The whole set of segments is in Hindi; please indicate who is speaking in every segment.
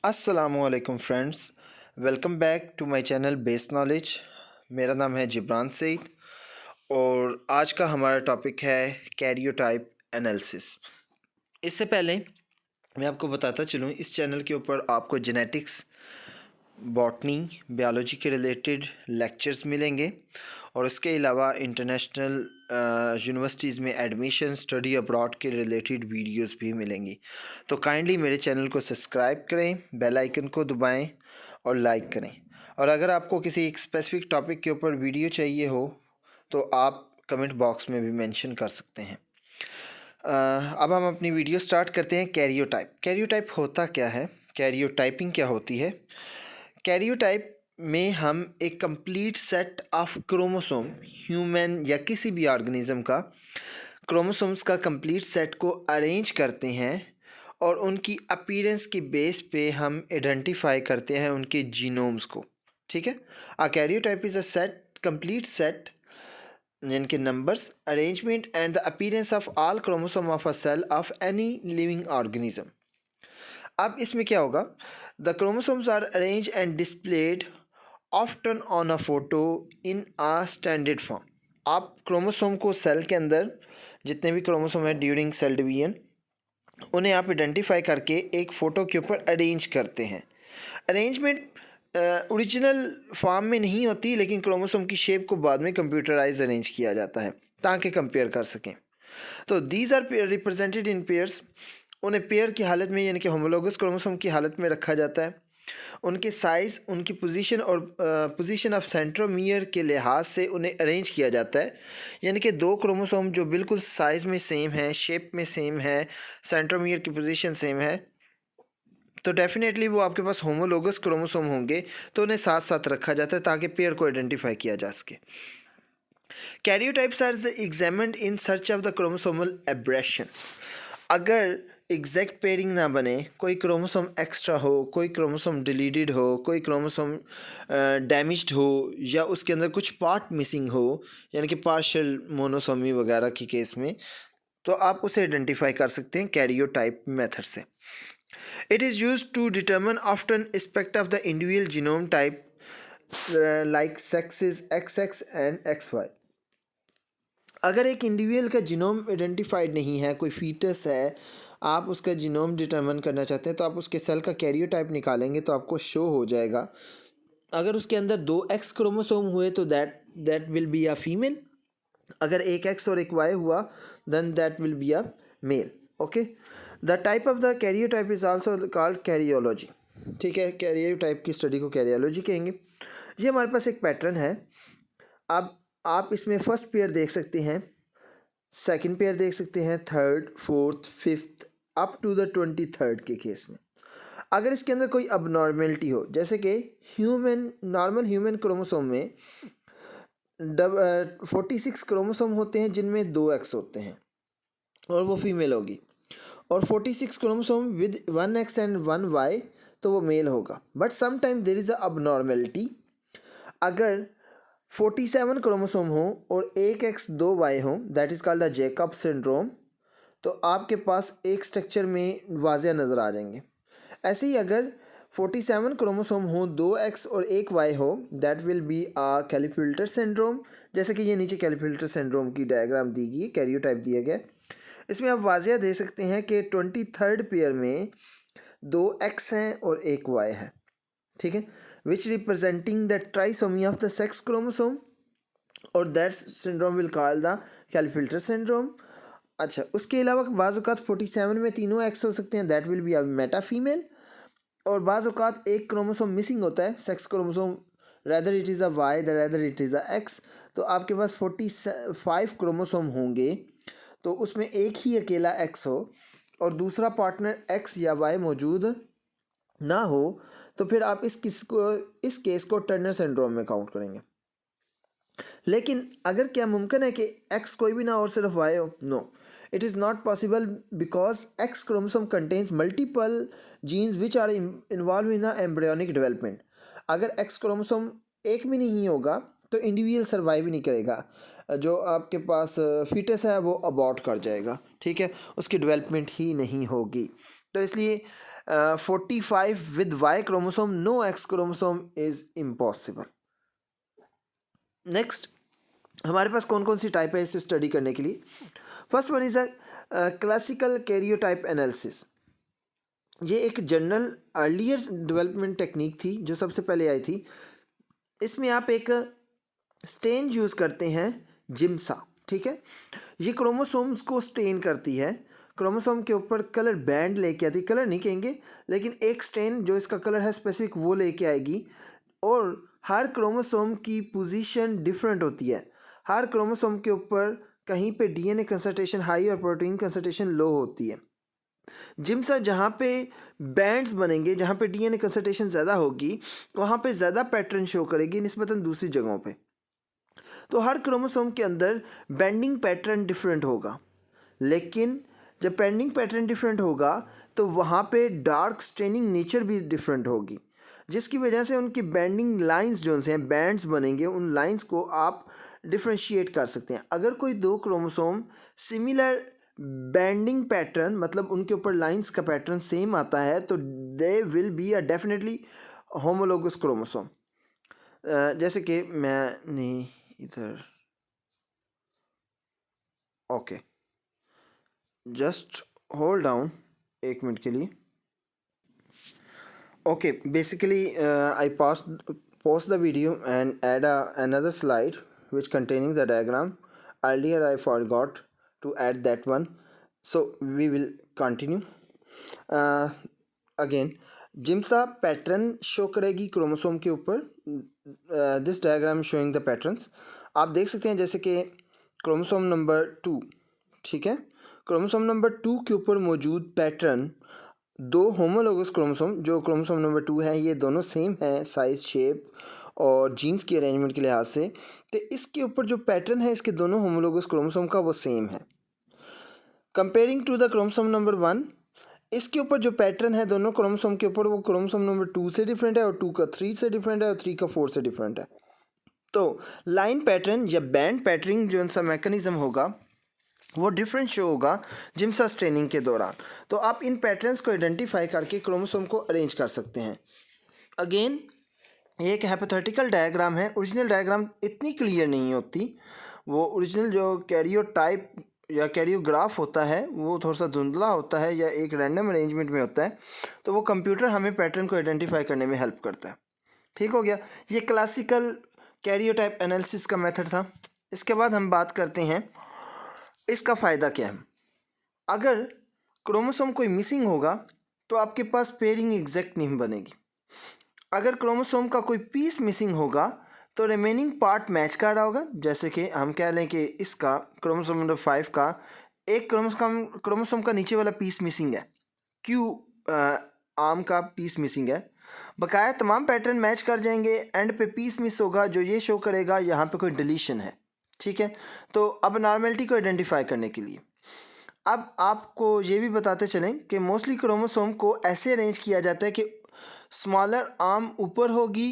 Speaker 1: अस्सलामुअलैकुम friends, welcome back to my channel base knowledge. मेरा नाम है जिब्रान सईद और आज का हमारा टॉपिक है कैरियोटाइप एनालिसिस। इससे पहले मैं आपको बताता चलूँ, इस चैनल के ऊपर आपको जेनेटिक्स, बॉटनी, बायोलॉजी के रिलेटेड लेक्चर्स मिलेंगे और इसके अलावा इंटरनेशनल यूनिवर्सिटीज़ में एडमिशन, स्टडी अब्रॉड के रिलेटेड वीडियोस भी मिलेंगी। तो काइंडली मेरे चैनल को सब्सक्राइब करें, बेल आइकन को दबाएं और लाइक करें। और अगर आपको किसी एक स्पेसिफिक टॉपिक के ऊपर वीडियो चाहिए हो तो आप कमेंट बॉक्स में भी मेंशन कर सकते हैं। अब हम अपनी वीडियो स्टार्ट करते हैं। कैरियोटाइप कैरियोटाइप होता क्या है, कैरियोटाइपिंग क्या होती है? कैरियोटाइप में हम एक complete set of chromosome, human या किसी भी ऑर्गेनिज्म का क्रोमोसोम्स का कंप्लीट सेट को अरेंज करते हैं और उनकी अपीयरेंस की बेस पे हम आइडेंटिफाई करते हैं उनके जीनोम्स को। ठीक है, a karyotype is a set, complete set जिनके numbers, arrangement and the appearance of all chromosome of a cell of any living organism. अब इसमें क्या होगा? The chromosomes are arrange and displayed often on a photo in a standard form. आप क्रोमोसोम को सेल के अंदर जितने भी क्रोमोसोम है ड्यूरिंग सेल डिवीजन, उन्हें आप आइडेंटिफाई करके एक फ़ोटो के ऊपर अरेंज करते हैं। अरेंजमेंट ओरिजिनल फॉर्म में नहीं होती, लेकिन क्रोमोसोम की शेप को बाद में कंप्यूटराइज अरेंज किया जाता है ताकि कंपेयर कर सकें। तो these are represented in pairs. उन्हें पेयर की हालत में यानी कि होमोलोगस क्रोमोसोम की हालत में रखा जाता है। उनके साइज़, उनकी पोजीशन और पोजीशन ऑफ सेंट्रोमियर के लिहाज से उन्हें अरेंज किया जाता है। यानी कि दो क्रोमोसोम जो बिल्कुल साइज़ में सेम है, शेप में सेम है, सेंट्रोमियर की पोजीशन सेम है, तो डेफिनेटली वो आपके पास होमोलोगस क्रोमोसोम होंगे, तो उन्हें साथ साथ रखा जाता है ताकि पेयर को आइडेंटिफाई किया जा सके। Karyotypes are examined in search of the chromosomal aberration. अगर एग्जैक्ट पेयरिंग ना बने, कोई क्रोमोसोम एक्स्ट्रा हो, कोई क्रोमोसोम डिलीटेड हो, कोई क्रोमोसोम डैमेज्ड हो या उसके अंदर कुछ पार्ट मिसिंग हो, यानी कि पार्शियल मोनोसोमी वगैरह के केस में, तो आप उसे आइडेंटिफाई कर सकते हैं कैरियोटाइप मेथड से। It is use to determine often aspect of the individual genome type like sexes XX and XY। अगर एक इंडिविजुअल का जीनोम आइडेंटिफाइड नहीं है, कोई फीटस है, आप उसका जीनोम डिटरमिन करना चाहते हैं, तो आप उसके सेल का कैरियोटाइप निकालेंगे तो आपको शो हो जाएगा। अगर उसके अंदर 2X क्रोमोसोम हुए तो that will be a female. अगर एक X और एक Y हुआ then that will be a male. Okay, the type of the karyotype is also called karyology. ठीक है, कैरियोटाइप की स्टडी को कैरियोलॉजी कहेंगे। ये हमारे पास एक पैटर्न है। अब आप इसमें फर्स्ट पेयर देख सकते हैं, सेकंड पेयर देख सकते हैं, third, fourth, fifth, up to the 23rd के केस में। अगर इसके अंदर कोई अबनॉर्मेलिटी हो, जैसे कि नॉर्मल ह्यूमन क्रोमोसोम में 46 क्रोमोसोम होते हैं जिनमें 2X होते हैं और वो फीमेल होगी, और 46 chromosome with 1X and 1Y तो वो मेल होगा। But sometime there is a abnormality. अगर 47 क्रोमोसोम हो और 1X 2Y हो, that is called the Jacob syndrome, तो आपके पास एक स्ट्रक्चर में वाजिया नज़र आ जाएंगे। ऐसे ही अगर 47 क्रोमोसोम हो, 2X और 1Y हो, that will be a Klinefelter syndrome. जैसे कि ये नीचे कैलीफिल्टर सिंड्रोम की डायग्राम दी गई है, कैरियोटाइप दिया गया। इसमें आप वाजिया दे सकते हैं कि 23rd पेयर में 2X हैं और 1Y है। ठीक है, which representing the trisomy of the sex chromosome, और that syndrome will call the Klinefelter syndrome. अच्छा, उसके अलावा बाज़ औक़ात 47 में तीनों X हो सकते हैं, that will be a Meta female. और बाज़ औक़ात एक क्रोमोसोम मिसिंग होता है, sex chromosome, rather it is a why the rather it is a x, तो आपके पास 45 क्रोमोसोम होंगे, तो उसमें एक ही अकेला एक्स हो और दूसरा पार्टनर एक्स या वाई मौजूद ना हो, तो फिर आप इस केस को टर्नर सिंड्रोम में काउंट करेंगे। लेकिन अगर क्या मुमकिन है कि एक्स कोई भी ना हो और सिर्फ वाई हो? No, it is not possible because X chromosome contains multiple genes which are involve in the embryonic development. अगर एक्स क्रोमोसोम एक भी नहीं होगा तो इंडिविजुअल सर्वाइव ही नहीं करेगा, जो आपके पास फीटस है वो अबॉर्ट कर जाएगा। ठीक है, उसकी डेवलपमेंट ही नहीं होगी। तो इसलिए 45 with Y chromosome, no X chromosome is impossible. Next हमारे पास कौन कौन सी टाइप है इसे स्टडी करने के लिए. First one is a classical karyotype analysis. ये एक जनरल अर्लियर डेवलपमेंट टेक्निक थी जो सबसे पहले आई थी. इसमें आप एक स्टेन यूज़ करते हैं जिम्सा. ठीक है, ये क्रोमोसोम्स को स्टेन करती है. क्रोमोसोम के ऊपर कलर बैंड लेके आती, कलर नहीं कहेंगे लेकिन एक स्टेन जो इसका कलर है स्पेसिफिक वो लेके आएगी. और हर क्रोमोसोम की पोजीशन डिफरेंट होती है. हर क्रोमोसोम के ऊपर कहीं पे डीएनए कंसंट्रेशन हाई और प्रोटीन कंसंट्रेशन लो होती है. जिम्सा जहाँ पे बैंड्स बनेंगे, जहाँ पे डीएनए कंसंट्रेशन ज़्यादा होगी, वहाँ पे ज़्यादा पैटर्न शो करेगी निस्बतन दूसरी जगहों पे. तो हर क्रोमोसोम के अंदर बेंडिंग पैटर्न डिफरेंट होगा. लेकिन जब बेंडिंग पैटर्न डिफरेंट होगा तो वहाँ पे डार्क स्टेनिंग नेचर भी डिफरेंट होगी, जिसकी वजह से उनकी बेंडिंग लाइंस जो हैं बैंड्स बनेंगे, उन लाइंस को आप डिफ्रेंशिएट कर सकते हैं. अगर कोई दो क्रोमोसोम सिमिलर बेंडिंग पैटर्न मतलब उनके ऊपर लाइंस का पैटर्न सेम आता है तो they will be a definitely homologous chromosome. जैसे कि मैं नहीं इधर ओके जस्ट होल्ड डाउन एक मिनट के लिए. Okay, basically I pause the video and add another slide which containing the diagram. Earlier I forgot to add that one, so we will continue. Again, Giemsa pattern show करेगी क्रोमोसोम के ऊपर. This diagram showing the patterns. आप देख सकते हैं जैसे कि क्रोमोसोम नंबर 2. ठीक है, क्रोमोसोम नंबर 2 के ऊपर मौजूद पैटर्न दो होमोलोगस क्रोमोसोम जो क्रोमोसोम नंबर 2 है, ये दोनों सेम हैं साइज, शेप और जीन्स की अरेंजमेंट के लिहाज से. तो इसके ऊपर जो पैटर्न है इसके दोनों होमोलोगस क्रोमोसोम का वो सेम है. Comparing to the chromosome number 1, इसके ऊपर जो पैटर्न है दोनों क्रोमोसोम के ऊपर वो क्रोमोसोम नंबर 2 से डिफरेंट है और 2 का 3 से डिफरेंट है और 3 का 4 से डिफरेंट है. तो लाइन पैटर्न या बैंड पैटर्निंग जो इनका मैकेनिज्म होगा वो डिफरेंट शो होगा जिम्सा स्ट्रेनिंग के दौरान. तो आप इन पैटर्न्स को आइडेंटिफाई करके क्रोमोसोम को अरेंज कर सकते हैं. अगेन ये एक हाइपोथेटिकल डायग्राम है. ओरिजिनल डायग्राम इतनी क्लियर नहीं होती. वो ओरिजिनल जो कैरियोटाइप या कैरियोग्राफ होता है वो थोड़ा सा धुंधला होता है या एक रैंडम अरेंजमेंट में होता है. तो वो कंप्यूटर हमें पैटर्न को आइडेंटिफाई करने में हेल्प करता है. ठीक हो गया, ये क्लासिकल कैरियोटाइप एनालिसिस का मेथड था. इसके बाद हम बात करते हैं इसका फ़ायदा क्या है. अगर क्रोमोसोम कोई मिसिंग होगा तो आपके पास पेयरिंग एग्जैक्ट नहीं बनेगी. अगर क्रोमोसोम का कोई पीस मिसिंग होगा तो रिमेनिंग पार्ट मैच कर रहा होगा. जैसे कि हम कह लें कि इसका क्रोमोसोम नंबर 5 का एक क्रोमोसोम का नीचे वाला पीस मिसिंग है, क्यू आर्म का पीस मिसिंग है. बकाया तमाम पैटर्न मैच कर जाएंगे, एंड पे पीस मिस होगा जो ये शो करेगा यहाँ पे कोई डिलीशन है. ठीक है, तो अब नॉर्मेलिटी को आइडेंटिफाई करने के लिए अब आपको ये भी बताते चलें कि मोस्टली क्रोमोसोम को ऐसे अरेंज किया जाता है कि स्मॉलर आर्म ऊपर होगी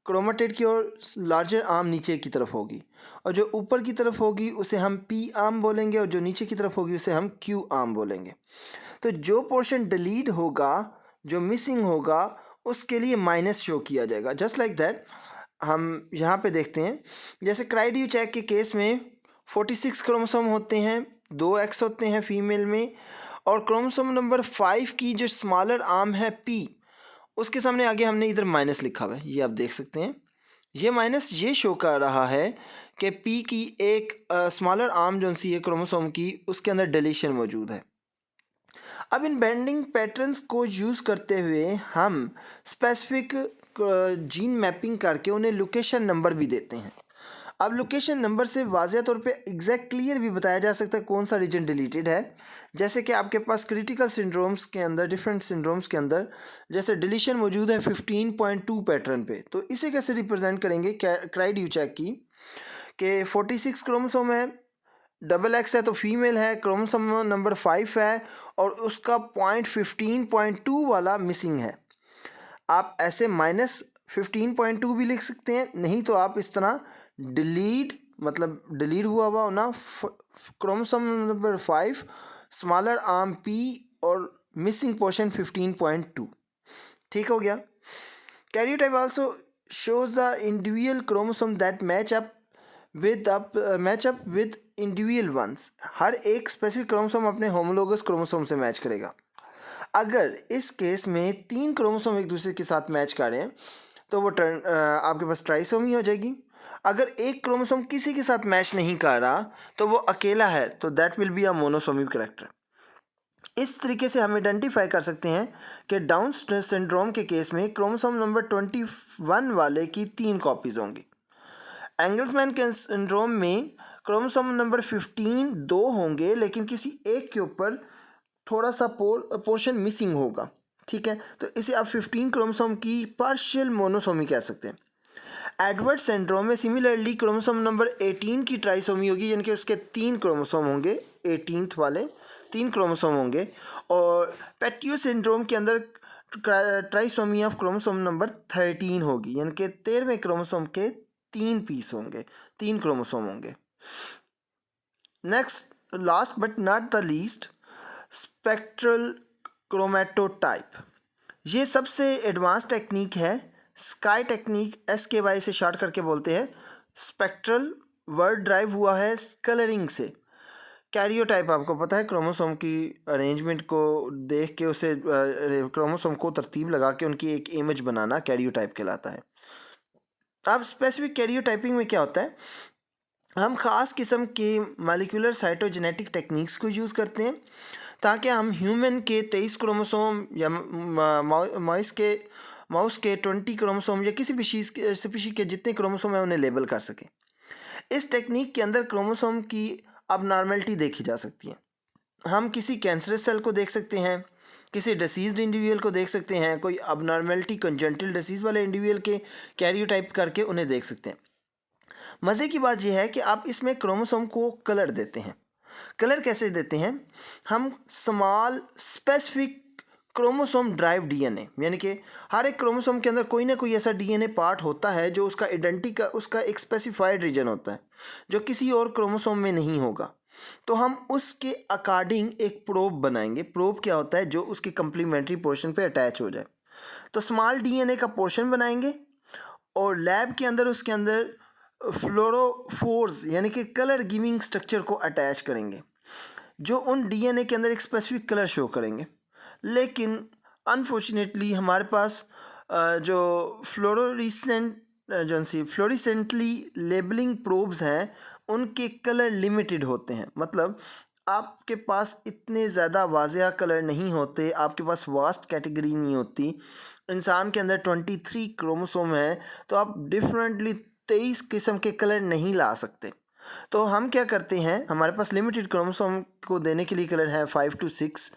Speaker 1: क्रोमेटिड की और लार्जर आर्म नीचे की तरफ होगी, और जो ऊपर की तरफ होगी उसे हम पी आर्म बोलेंगे और जो नीचे की तरफ होगी उसे हम क्यू आर्म बोलेंगे. तो जो पोर्शन डिलीट होगा, जो मिसिंग होगा, उसके लिए माइनस शो किया जाएगा. जस्ट लाइक दैट हम यहाँ पे देखते हैं, जैसे क्राइडियोचैक के केस में 46 क्रोमोसोम होते हैं, 2 एक्स होते हैं फीमेल में, और क्रोमोसोम नंबर 5 की जो स्मॉलर आर्म है पी, उसके सामने आगे हमने इधर माइनस लिखा हुआ है. ये आप देख सकते हैं, ये माइनस ये शो कर रहा है कि पी की एक स्मॉलर आर्म जो सी है क्रोमोसोम की, उसके अंदर डिलीशन मौजूद है. अब इन बेंडिंग पैटर्न्स को यूज़ करते हुए हम स्पेसिफिक जीन मैपिंग करके उन्हें लोकेशन नंबर भी देते हैं. अब लोकेशन नंबर से वाज़ह तौर पे एग्जैक्ट क्लियर भी बताया जा सकता है कौन सा रीजन डिलीटेड है. जैसे कि आपके पास क्रिटिकल सिंड्रोम्स के अंदर, डिफरेंट सिंड्रोम्स के अंदर जैसे डिलीशन मौजूद है 15.2 पैटर्न पे, तो इसे कैसे रिप्रेजेंट करेंगे क्राइडियोचैक की कि 46 क्रोमोसोम है, डबल एक्स है तो फीमेल है, क्रोमोसोम नंबर 5 है और उसका पॉइंट 15.2 वाला मिसिंग है. आप ऐसे -15.2 भी लिख सकते हैं, नहीं तो आप इस तरह डिलीट मतलब डिलीट हुआ हुआ ना chromosome number 5 smaller arm P और मिसिंग पोर्शन 15.2। ठीक हो गया। Karyotype also shows the individual chromosome that match up with individual ones। हर एक स्पेसिफिक क्रोमोसोम अपने होमोलोगस क्रोमोसोम से मैच करेगा। अगर इस केस में 3 क्रोमोसोम एक दूसरे के साथ मैच करें तो वो आपके पास ट्राइसोमी हो जाएगी। अगर एक क्रोमोसोम किसी के साथ मैच नहीं कर रहा तो वो अकेला है, तो that will be a monosomy character. इस तरीके से हम आइडेंटिफाई कर सकते हैं कि डाउन सिंड्रोम के केस में क्रोमोसोम नंबर 21 वाले की 3 कॉपीज होंगी। एंगल्समैन के सिंड्रोम में क्रोमोसोम नंबर 15 2 होंगे, लेकिन किसी एक के ऊपर थोड़ा सा पोर्शन मिसिंग होगा। ठीक है, तो इसे आप 15 क्रोमोसोम की पार्शियल मोनोसोमी कह सकते हैं। एडवर्ड सिंड्रोम में सिमिलरली क्रोमोसोम नंबर 18 की ट्राइसोमी होगी, यानी कि उसके 3 क्रोमोसोम होंगे, 18th वाले 3 क्रोमोसोम होंगे। और पेटियो सिंड्रोम के अंदर ट्राइसोमी ऑफ क्रोमोसोम नंबर 13 होगी, यानी कि 13वें क्रोमोसोम के 3 पीस होंगे, 3 क्रोमोसोम होंगे। Next, last but not the least, spectral chromatotype. ये सबसे एडवांस टेक्निक है, स्काई टेक्निक, SKY से शॉर्ट करके बोलते हैं। स्पेक्ट्रल वर्ड ड्राइव हुआ है कलरिंग से। कैरियोटाइप आपको पता है, क्रोमोसोम की अरेंजमेंट को देख के उसे क्रोमोसोम को तरतीब लगा के उनकी एक इमेज बनाना कैरियोटाइप कहलाता है। अब स्पेसिफिक कैरियोटाइपिंग में क्या होता है, हम ख़ास किस्म के मॉलिक्यूलर साइटोजेनेटिक टेक्निक्स को यूज़ करते हैं ताकि हम ह्यूमन के 23 क्रोमोसोम या माउस के 20 क्रोमोसोम या किसी भी स्पीशीज के जितने क्रोमोसोम हैं उन्हें लेबल कर सकें। इस टेक्निक के अंदर क्रोमोसोम की अबनॉर्मलिटी देखी जा सकती है। हम किसी कैंसरस सेल को देख सकते हैं, किसी डिसीज्ड इंडिविजुअल को देख सकते हैं, कोई अबनॉर्मलिटी कंजेंटल डिसीज़ वाले इंडिविजुअल के कैरियोटाइप करके उन्हें देख सकते हैं। मज़े की बात यह है कि आप इसमें क्रोमोसोम को कलर देते हैं। कलर कैसे देते हैं, हम small specific chromosome drive DNA, यानी कि हर एक क्रोमोसोम के अंदर कोई ना कोई ऐसा DNA पार्ट होता है जो उसका उसका एक स्पेसिफाइड रीजन होता है जो किसी और क्रोमोसोम में नहीं होगा। तो हम उसके अकॉर्डिंग एक प्रोब बनाएंगे। प्रोब क्या होता है, जो उसके कंप्लीमेंट्री पोर्शन पे अटैच हो जाए। तो स्मॉल DNA का पोर्शन बनाएंगे और लैब के अंदर उसके अंदर फ्लोरोफोर्स यानी कि कलर गिविंग स्ट्रक्चर को अटैच करेंगे जो उन DNA के अंदर एक स्पेसिफिक कलर शो करेंगे। लेकिन अनफॉर्चुनेटली हमारे पास जो फ्लोरिसेंटली लेबलिंग प्रोब्स हैं उनके कलर लिमिटेड होते हैं। मतलब आपके पास इतने ज़्यादा वाज़ेह कलर नहीं होते, आपके पास वास्ट कैटेगरी नहीं होती। इंसान के अंदर 23 क्रोमोसोम है, तो आप डिफरेंटली 23 किस्म के कलर नहीं ला सकते। तो हम क्या करते हैं, हमारे पास लिमिटेड क्रोमोसोम को देने के लिए कलर है 5 to 6,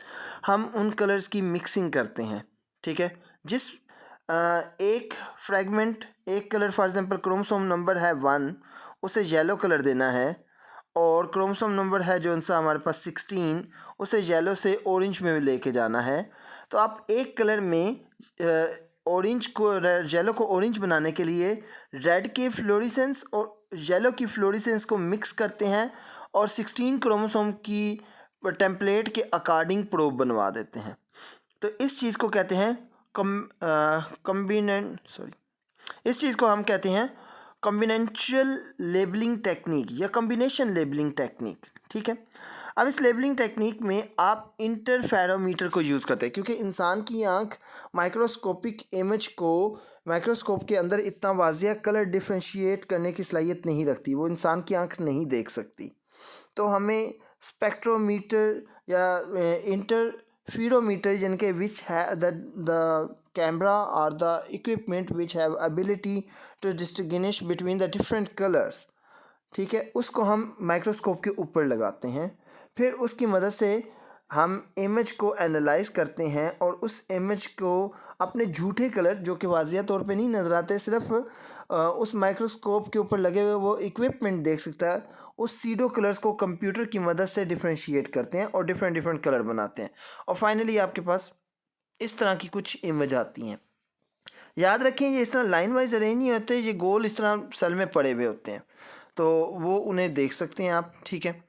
Speaker 1: हम उन कलर्स की मिक्सिंग करते हैं। ठीक है, जिस एक फ्रैगमेंट एक colour for example chromosome number है 1, उसे येलो कलर देना है, और क्रोमोसोम नंबर है जो उनसा हमारे पास 16, उसे येलो से ऑरेंज में लेके जाना है। तो आप एक कलर में ऑरेंज को येलो को ऑरेंज बनाने के लिए रेड के फ्लोरिसेंस और येलो की फ्लोरिसेंस को मिक्स करते हैं और 16 क्रोमोसोम की टेम्पलेट के अकॉर्डिंग प्रोब बनवा देते हैं। तो इस चीज़ को कहते हैं इस चीज़ को हम कहते हैं कॉम्बिनेंशियल लेबलिंग टेक्निक या कॉम्बिनेशन लेबलिंग टेक्निक। ठीक है, अब इस लेबलिंग टेक्निक में आप इंटरफेरोमीटर को यूज़ करते हैं, क्योंकि इंसान की आंख माइक्रोस्कोपिक इमेज को माइक्रोस्कोप के अंदर इतना वाज़िया कलर डिफ्रेंशिएट करने की सलाहियत नहीं रखती, वो इंसान की आंख नहीं देख सकती। तो हमें स्पेक्ट्रोमीटर या इंटरफेरोमीटर यानी कि विच है द कैमरा और the equipment which have ability to distinguish between the different colours, ठीक है, उसको हम माइक्रोस्कोप के ऊपर लगाते हैं। फिर उसकी मदद से हम इमेज को एनालाइज करते हैं और उस इमेज को अपने झूठे कलर जो कि वाज़िया तौर पे नहीं नज़र आते, सिर्फ उस माइक्रोस्कोप के ऊपर लगे हुए वो इक्विपमेंट देख सकता है, उस सीडो कलर्स को कंप्यूटर की मदद से डिफ्रेंशिएट करते हैं और डिफरेंट कलर बनाते हैं, और फाइनली आपके पास इस तरह की कुछ इमेज आती हैं। याद रखें, ये इस तरह लाइन वाइज अरेंज नहीं होते, ये गोल इस तरह सेल में पड़े हुए होते हैं, तो वो उन्हें देख सकते हैं आप। ठीक है,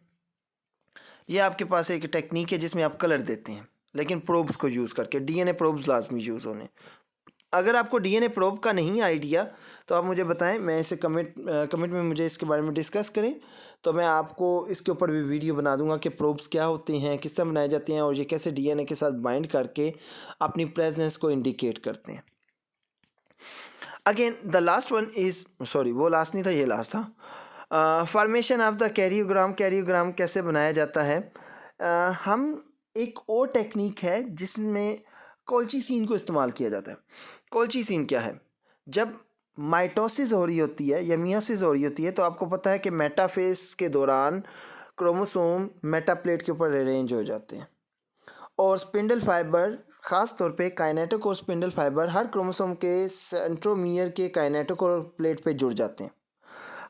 Speaker 1: ये आपके पास एक टेक्निक है जिसमें आप कलर देते हैं। लेकिन प्रोब्स को यूज़ करके। डीएनए प्रोब्स लाजमी यूज़ होने। अगर आपको डीएनए प्रोब का नहीं आइडिया तो आप मुझे बताएं, मैं इसे कमेंट में मुझे इसके बारे में डिस्कस करें, तो मैं आपको इसके ऊपर भी वीडियो बना दूंगा कि प्रोब्स क्या होते हैं, किस तरह बनाए जाते हैं और ये कैसे डीएनए के साथ बाइंड करके अपनी प्रेजेंस को इंडिकेट करते हैं। Again the last one is, sorry वो लास्ट नहीं था, ये लास्ट था। Formation of the karyogram. Karyogram कैसे बनाया जाता है? हम एक और टेक्निक है जिसमें कोल्चिसिन को इस्तेमाल किया जाता है। कोल्चिसिन क्या है? जब माइटोसिस हो रही होती है या मियोसिस हो रही होती है तो आपको पता है कि मेटाफेज के दौरान क्रोमोसोम मेटाप्लेट के ऊपर अरेंज हो जाते हैं और स्पिंडल फाइबर, ख़ास तौर पे काइनेटोकोर स्पिंडल फाइबर हर क्रोमोसोम के सेंट्रोमियर के काइनेटोकोर प्लेट पे जुड़ जाते हैं।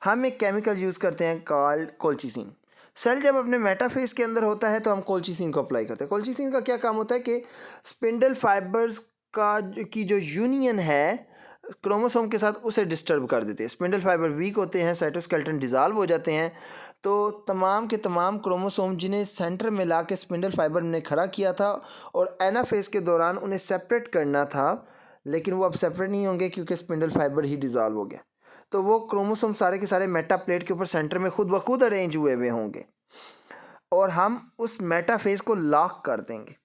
Speaker 1: हम एक केमिकल यूज़ करते हैं कॉल्ड कोल्चिसिन। सेल जब अपने मेटाफेज के अंदर होता है तो हम कोल्चिसिन को अप्लाई करते हैं। कोल्चिसिन का क्या काम होता है कि स्पिंडल फाइबर्स का की जो यूनियन है क्रोमोसोम के साथ उसे डिस्टर्ब कर देते हैं। स्पिंडल फाइबर वीक होते हैं, साइटोस्केलेटन डिज़ाल्व हो जाते हैं, तो तमाम के तमाम क्रोमोसोम जिन्हें सेंटर में ला के स्पिंडल फाइबर ने खड़ा किया था और एनाफेज के दौरान उन्हें सेपरेट करना था, लेकिन वो अब सेपरेट नहीं होंगे क्योंकि स्पिंडल फाइबर ही डिज़ाल्व हो गया। तो वो क्रोमोसोम सारे के सारे मेटा प्लेट के ऊपर सेंटर में खुद ब खुद अरेंज हुए हुए होंगे और हम उस मेटाफेज को लॉक कर देंगे।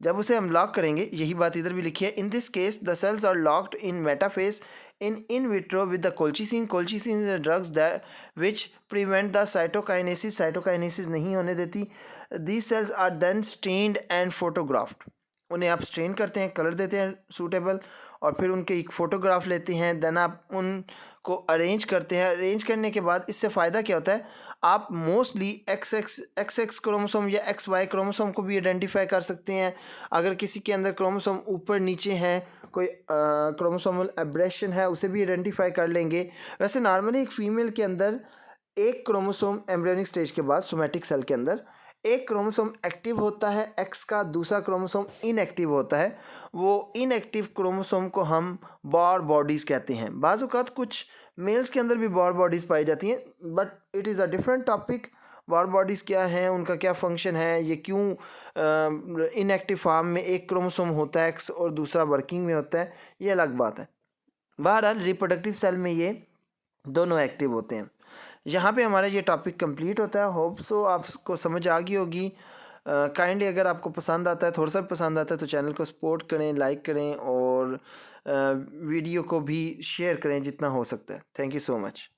Speaker 1: जब उसे हम लॉक करेंगे, यही बात इधर भी लिखी है, in this case the cells are locked in metaphase in vitro with the colchicine. Colchicine is the drugs that which prevent the cytokinesis. Cytokinesis नहीं होने देती। These cells are then stained and photographed. उन्हें आप स्ट्रेन करते हैं, कलर देते हैं सूटेबल, और फिर उनके एक फ़ोटोग्राफ लेते हैं। देन आप उनको अरेंज करते हैं। अरेंज करने के बाद इससे फ़ायदा क्या होता है? आप मोस्टली एक्स क्रोमोसोम या एक्स वाई क्रोमोसोम को भी आइडेंटिफाई कर सकते हैं। अगर किसी के अंदर क्रोमोसोम ऊपर नीचे हैं, कोई क्रोमोसोमल एब्रेशन है, उसे भी आइडेंटिफाई कर लेंगे। वैसे नॉर्मली एक फ़ीमेल के अंदर एक क्रोमोसोम एम्ब्रियोनिक स्टेज के बाद सोमैटिक सेल के अंदर एक क्रोमोसोम एक्टिव होता है एक्स का, दूसरा क्रोमोसोम इनएक्टिव होता है। वो इनएक्टिव क्रोमोसोम को हम बॉर बॉडीज़ कहते हैं। बाज़ औक़ात कुछ मेल्स के अंदर भी बॉर बॉडीज़ पाई जाती हैं, but it is a different topic. Barr bodies क्या हैं, उनका क्या फंक्शन है, ये क्यों इनएक्टिव फॉर्म में एक क्रोमोसोम होता है एक्स और दूसरा वर्किंग में होता है, ये अलग बात है। बहरहाल रिप्रोडक्टिव सेल में ये दोनों एक्टिव होते हैं। यहाँ पे हमारा ये टॉपिक कंप्लीट होता है। होप सो आपको समझ आ गई होगी। काइंडली अगर आपको पसंद आता है, थोड़ा सा पसंद आता है, तो चैनल को सपोर्ट करें, लाइक करें और वीडियो को भी शेयर करें जितना हो सकता है। Thank you so much.